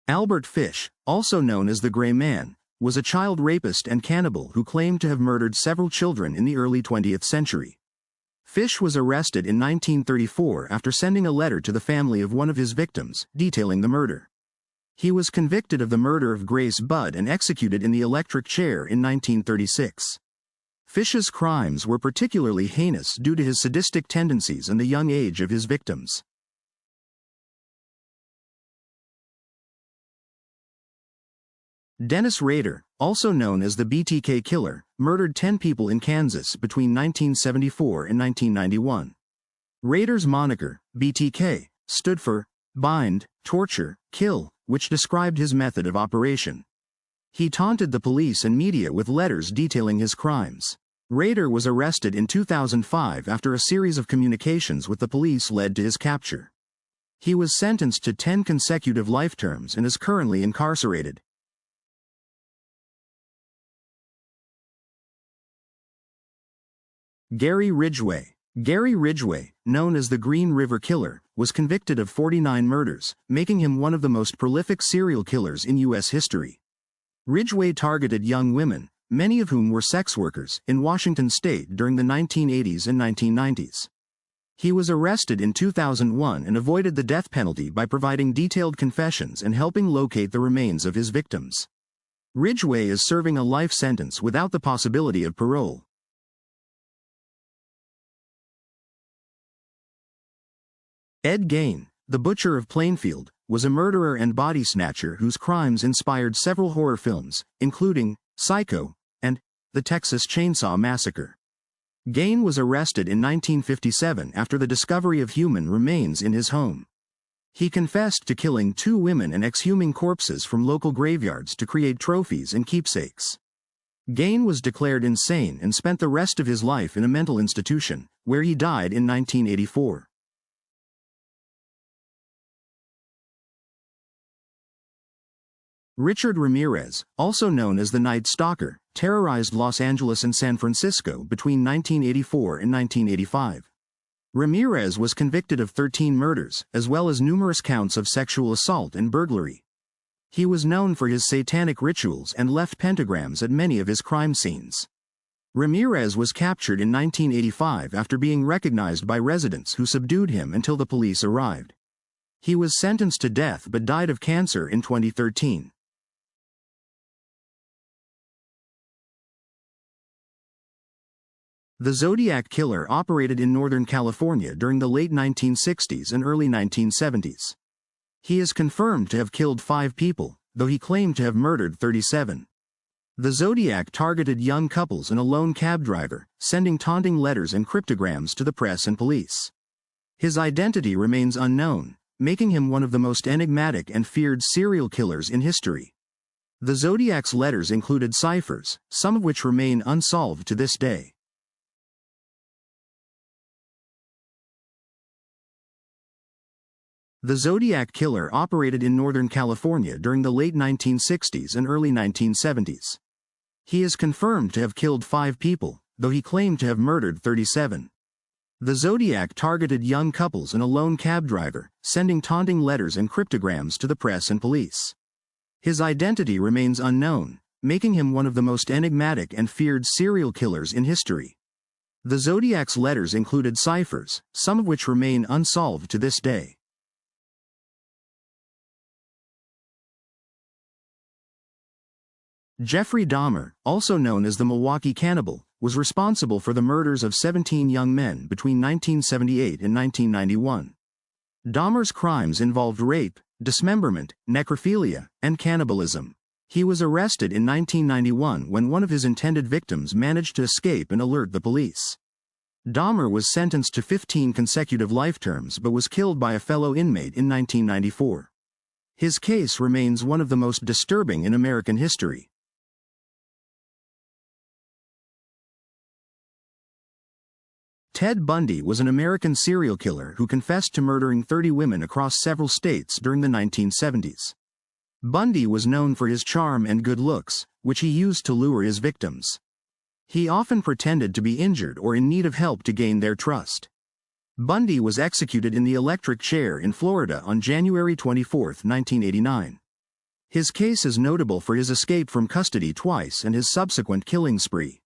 Albert Fish, also known as the Gray Man, was a child rapist and cannibal who claimed to have murdered several children in the early 20th century. Fish was arrested in 1934 after sending a letter to the family of one of his victims, detailing the murder. He was convicted of the murder of Grace Budd and executed in the electric chair in 1936. Fish's crimes were particularly heinous due to his sadistic tendencies and the young age of his victims. Dennis Rader, also known as the BTK Killer, murdered 10 people in Kansas between 1974 and 1991. Rader's moniker, BTK, stood for bind, torture, kill, which described his method of operation. He taunted the police and media with letters detailing his crimes. Rader was arrested in 2005 after a series of communications with the police led to his capture. He was sentenced to 10 consecutive life terms and is currently incarcerated. Gary Ridgway. Gary Ridgway, known as the Green River Killer, was convicted of 49 murders, making him one of the most prolific serial killers in U.S. history. Ridgway targeted young women, many of whom were sex workers, in Washington state during the 1980s and 1990s. He was arrested in 2001 and avoided the death penalty by providing detailed confessions and helping locate the remains of his victims. Ridgway is serving a life sentence without the possibility of parole. Ed Gein, the Butcher of Plainfield, was a murderer and body snatcher whose crimes inspired several horror films, including Psycho and The Texas Chainsaw Massacre. Gein was arrested in 1957 after the discovery of human remains in his home. He confessed to killing 2 women and exhuming corpses from local graveyards to create trophies and keepsakes. Gein was declared insane and spent the rest of his life in a mental institution, where he died in 1984. Richard Ramirez, also known as the Night Stalker, terrorized Los Angeles and San Francisco between 1984 and 1985. Ramirez was convicted of 13 murders, as well as numerous counts of sexual assault and burglary. He was known for his satanic rituals and left pentagrams at many of his crime scenes. Ramirez was captured in 1985 after being recognized by residents who subdued him until the police arrived. He was sentenced to death but died of cancer in 2013. The Zodiac Killer operated in Northern California during the late 1960s and early 1970s. He is confirmed to have killed 5 people, though he claimed to have murdered 37. The Zodiac targeted young couples and a lone cab driver, sending taunting letters and cryptograms to the press and police. His identity remains unknown, making him one of the most enigmatic and feared serial killers in history. The Zodiac's letters included ciphers, some of which remain unsolved to this day. The Zodiac Killer operated in Northern California during the late 1960s and early 1970s. He is confirmed to have killed 5 people, though he claimed to have murdered 37. The Zodiac targeted young couples and a lone cab driver, sending taunting letters and cryptograms to the press and police. His identity remains unknown, making him one of the most enigmatic and feared serial killers in history. The Zodiac's letters included ciphers, some of which remain unsolved to this day. Jeffrey Dahmer, also known as the Milwaukee Cannibal, was responsible for the murders of 17 young men between 1978 and 1991. Dahmer's crimes involved rape, dismemberment, necrophilia, and cannibalism. He was arrested in 1991 when one of his intended victims managed to escape and alert the police. Dahmer was sentenced to 15 consecutive life terms but was killed by a fellow inmate in 1994. His case remains one of the most disturbing in American history. Ted Bundy was an American serial killer who confessed to murdering 30 women across several states during the 1970s. Bundy was known for his charm and good looks, which he used to lure his victims. He often pretended to be injured or in need of help to gain their trust. Bundy was executed in the electric chair in Florida on January 24, 1989. His case is notable for his escape from custody twice and his subsequent killing spree.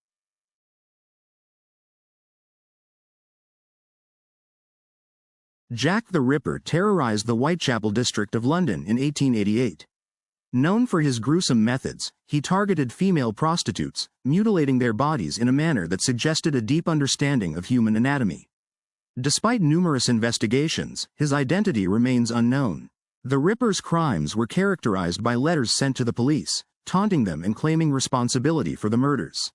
Jack the Ripper terrorized the Whitechapel district of London in 1888. Known for his gruesome methods, he targeted female prostitutes, mutilating their bodies in a manner that suggested a deep understanding of human anatomy. Despite numerous investigations, his identity remains unknown. The Ripper's crimes were characterized by letters sent to the police, taunting them and claiming responsibility for the murders.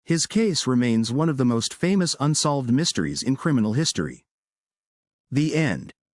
His case remains one of the most famous unsolved mysteries in criminal history. The end.